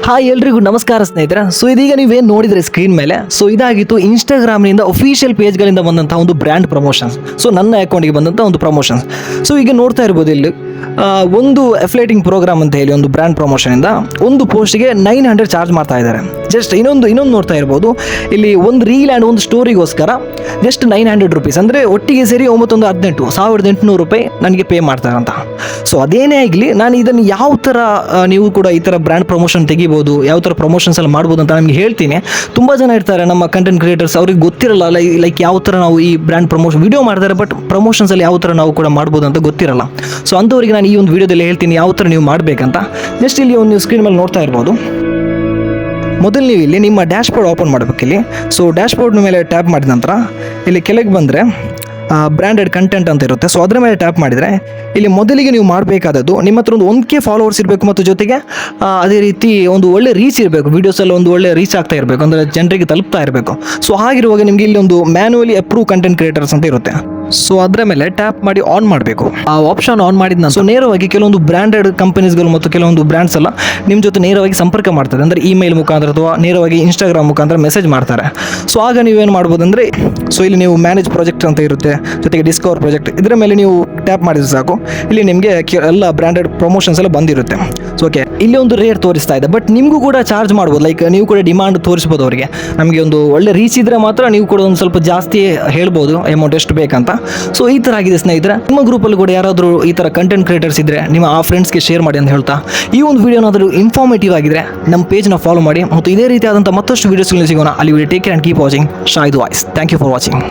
Hi ಎಲ್ರಿಗೂ ನಮಸ್ಕಾರ ಸ್ನೇಹಿತರೆ. ಸೊ ಇದೀಗ ನೀವೇನು ನೋಡಿದ್ರೆ ಸ್ಕ್ರೀನ್ ಮೇಲೆ, ಸೊ ಇದಾಗಿತ್ತು ಇನ್ಸ್ಟಾಗ್ರಾಮ್ನಿಂದ ಅಫಿಷಿಯಲ್ ಪೇಜ್ಗಳಿಂದ ಬಂದಂತಹ ಒಂದು ಬ್ರ್ಯಾಂಡ್ ಪ್ರಮೋಷನ್ಸ್. ಸೊ ನನ್ನ ಅಕೌಂಟಿಗೆ ಬಂದಂಥ ಒಂದು ಪ್ರಮೋಷನ್ಸ್. ಸೊ ಈಗ ನೋಡ್ತಾ ಇರ್ಬೋದು ಇಲ್ಲಿ ಒಂದು ಅಫಿಲಿಯೇಟಿಂಗ್ ಪ್ರೋಗ್ರಾಮ್ ಅಂತ ಹೇಳಿ ಒಂದು ಬ್ರ್ಯಾಂಡ್ ಪ್ರಮೋಷನಿಂದ ಒಂದು ಪೋಸ್ಟ್ಗೆ 900 ಚಾರ್ಜ್ ಮಾಡ್ತಾ ಇದ್ದಾರೆ. ಜಸ್ಟ್ ಇನ್ನೊಂದು ನೋಡ್ತಾ ಇರ್ಬೋದು ಇಲ್ಲಿ ಒಂದು ರೀಲ್ ಆ್ಯಂಡ್ ಒಂದು ಸ್ಟೋರಿಗೋಸ್ಕರ ಜಸ್ಟ್ 900 ರುಪೀಸ್, ಅಂದರೆ ಒಟ್ಟಿಗೆ ಸೇರಿ 18,800 ರೂಪಾಯಿ ನನಗೆ ಪೇ ಮಾಡ್ತಾರಂತ. ಸೊ ಅದೇನೇ ಆಗಲಿ, ನಾನು ಇದನ್ನು ಯಾವ ಥರ ನೀವು ಕೂಡ ಈ ಥರ ಬ್ರ್ಯಾಂಡ್ ಪ್ರಮೋಷನ್ ತೆಗಿಬೋದು, ಯಾವ ಥರ ಪ್ರಮೋಷನ್ಸ್ ಎಲ್ಲ ಮಾಡ್ಬೋದು ಅಂತ ನಿಮಗೆ ಹೇಳ್ತೀನಿ. ತುಂಬ ಜನ ಇರ್ತಾರೆ ನಮ್ಮ ಕಂಟೆಂಟ್ ಕ್ರಿಯೇಟರ್ಸ್, ಅವ್ರಿಗೆ ಗೊತ್ತಿರಲ್ಲ ಲೈಕ್ ಯಾವ ಥರ ನಾವು ಈ ಬ್ರ್ಯಾಂಡ್ ಪ್ರಮೋಷನ್ ವಿಡಿಯೋ ಮಾಡ್ತಾರೆ, ಬಟ್ ಪ್ರಮೋಷನ್ಸಲ್ಲಿ ಯಾವ ಥರ ನಾವು ಕೂಡ ಮಾಡ್ಬೋದು ಅಂತ ಗೊತ್ತಿರಲ್ಲ. ಸೊ ಅಂಥವ್ರಿಗೆ ನಾನು ಈ ಒಂದು ವಿಡಿಯೋದಲ್ಲಿ ಹೇಳ್ತೀನಿ ಯಾವ ಥರ ನೀವು ಮಾಡಬೇಕಂತ. ಜಸ್ಟ್ ಇಲ್ಲಿ ಒಂದು ನೀವು ಸ್ಕ್ರೀನ್ ಮೇಲೆ ನೋಡ್ತಾ ಇರ್ಬೋದು. ಮೊದಲು ನೀವು ಇಲ್ಲಿ ನಿಮ್ಮ ಡ್ಯಾಶ್ ಬೋರ್ಡ್ ಓಪನ್ ಮಾಡಬೇಕಿಲ್ಲಿ. ಸೊ ಡ್ಯಾಶ್ ಬೋರ್ಡ್ ಮೇಲೆ ಟ್ಯಾಪ್ ಮಾಡಿದ ನಂತರ ಇಲ್ಲಿ ಕೆಳಗೆ ಬಂದರೆ ಬ್ರ್ಯಾಂಡೆಡ್ ಕಂಟೆಂಟ್ ಅಂತ ಇರುತ್ತೆ. ಸೊ ಅದರ ಮೇಲೆ ಟ್ಯಾಪ್ ಮಾಡಿದರೆ ಇಲ್ಲಿ ಮೊದಲಿಗೆ ನೀವು ಮಾಡಬೇಕಾದದ್ದು, ನಿಮ್ಮ ಹತ್ರ ಒಂದು 1K ಫಾಲೋವರ್ಸ್ ಇರಬೇಕು ಮತ್ತು ಜೊತೆಗೆ ಅದೇ ರೀತಿ ಒಂದು ಒಳ್ಳೆ ರೀಚ್ ಇರಬೇಕು, ವೀಡಿಯೋಸಲ್ಲಿ ಒಂದು ಒಳ್ಳೆ ರೀಚ್ ಆಗ್ತಾ ಇರಬೇಕು, ಅಂದರೆ ಜನರಿಗೆ ತಲುಪ್ತಾ ಇರಬೇಕು. ಸೊ ಹಾಗಿರುವಾಗ ನಿಮಗೆ ಇಲ್ಲಿ ಒಂದು ಮ್ಯಾನ್ಯುವಲಿ ಅಪ್ರೂವ್ ಕಂಟೆಂಟ್ ಕ್ರಿಯೇಟರ್ಸ್ ಅಂತ ಇರುತ್ತೆ. ಸೊ ಅದರ ಮೇಲೆ ಟ್ಯಾಪ್ ಮಾಡಿ ಆನ್ ಮಾಡಬೇಕು. ಆ ಆಪ್ಷನ್ ಆನ್ ಮಾಡಿದ ನಂತರ ಸೊ ನೇರವಾಗಿ ಕೆಲವೊಂದು ಬ್ರ್ಯಾಂಡೆಡ್ ಕಂಪನೀಸ್ಗಳು ಮತ್ತು ಕೆಲವೊಂದು ಬ್ರ್ಯಾಂಡ್ಸ್ ಎಲ್ಲ ನಿಮ್ಮ ಜೊತೆ ನೇರವಾಗಿ ಸಂಪರ್ಕ ಮಾಡ್ತಾರೆ, ಅಂದರೆ ಇಮೇಲ್ ಮುಖಾಂತರ ಅಥವಾ ನೇರವಾಗಿ ಇನ್ಸ್ಟಾಗ್ರಾಮ್ ಮುಖಾಂತರ ಮೆಸೇಜ್ ಮಾಡ್ತಾರೆ. ಸೊ ಆಗ ನೀವೇನು ಮಾಡ್ಬೋದು ಅಂದರೆ, ಸೊ ಇಲ್ಲಿ ನೀವು ಮ್ಯಾನೇಜ್ ಪ್ರಾಜೆಕ್ಟ್ ಅಂತ ಇರುತ್ತೆ, ಜೊತೆಗೆ ಡಿಸ್ಕವರ್ ಪ್ರಾಜೆಕ್ಟ್, ಇದರ ಮೇಲೆ ನೀವು ಟ್ಯಾಪ್ ಮಾಡಿದ್ರೆ ಸಾಕು, ಇಲ್ಲಿ ನಿಮಗೆ ಎಲ್ಲ ಬ್ರ್ಯಾಂಡೆಡ್ ಪ್ರಮೋಷನ್ಸ್ ಎಲ್ಲ ಬಂದಿರುತ್ತೆ. ಸೊ ಓಕೆ, ಇಲ್ಲಿ ಒಂದು ರೇಟ್ ತೋರಿಸ್ತಾ ಇದೆ, ಬಟ್ ನಿಮಗೂ ಕೂಡ ಚಾರ್ಜ್ ಮಾಡ್ಬೋದು. ಲೈಕ್ ನೀವು ಕೂಡ ಡಿಮಾಂಡ್ ತೋರಿಸ್ಬೋದು ಅವರಿಗೆ, ನಮಗೆ ಒಂದು ಒಳ್ಳೆ ರೀಚ್ ಇದ್ದರೆ ಮಾತ್ರ ನೀವು ಕೂಡ ಒಂದು ಸ್ವಲ್ಪ ಜಾಸ್ತಿ ಹೇಳ್ಬೋದು ಅಮೌಂಟ್ ಎಷ್ಟು ಬೇಕಂತ. ಸೊ ಈ ಥರ ಆಗಿದೆ ಸ್ನೇಹಿತರೆ. ನಿಮ್ಮ ಗ್ರೂಪಲ್ಲಿ ಕೂಡ ಯಾರಾದರೂ ಈ ಥರ ಕಂಟೆಂಟ್ ಕ್ರಿಯೇಟರ್ಸ್ ಇದ್ದರೆ ನಿಮ್ಮ ಆ ಫ್ರೆಂಡ್ಸ್ಗೆ ಶೇರ್ ಮಾಡಿ ಅಂತ ಹೇಳ್ತಾ, ಈ ಒಂದು ವಿಡಿಯೋನಾದರೂ ಇನ್ಫಾರ್ಮೇಟಿವ್ ಆಗಿದ್ರೆ ನಮ್ಮ ಪೇಜ್ನ ಫಾಲೋ ಮಾಡಿ, ಮತ್ತು ಇದೇ ರೀತಿಯಾದಂಥ ಮತ್ತಷ್ಟು ವೀಡಿಯೋಸ್ಗಳನ್ನ ಸಿಗೋಣ. ಅಲ್ಲಿ take care and keep watching Shahid voice. Thank you for watching.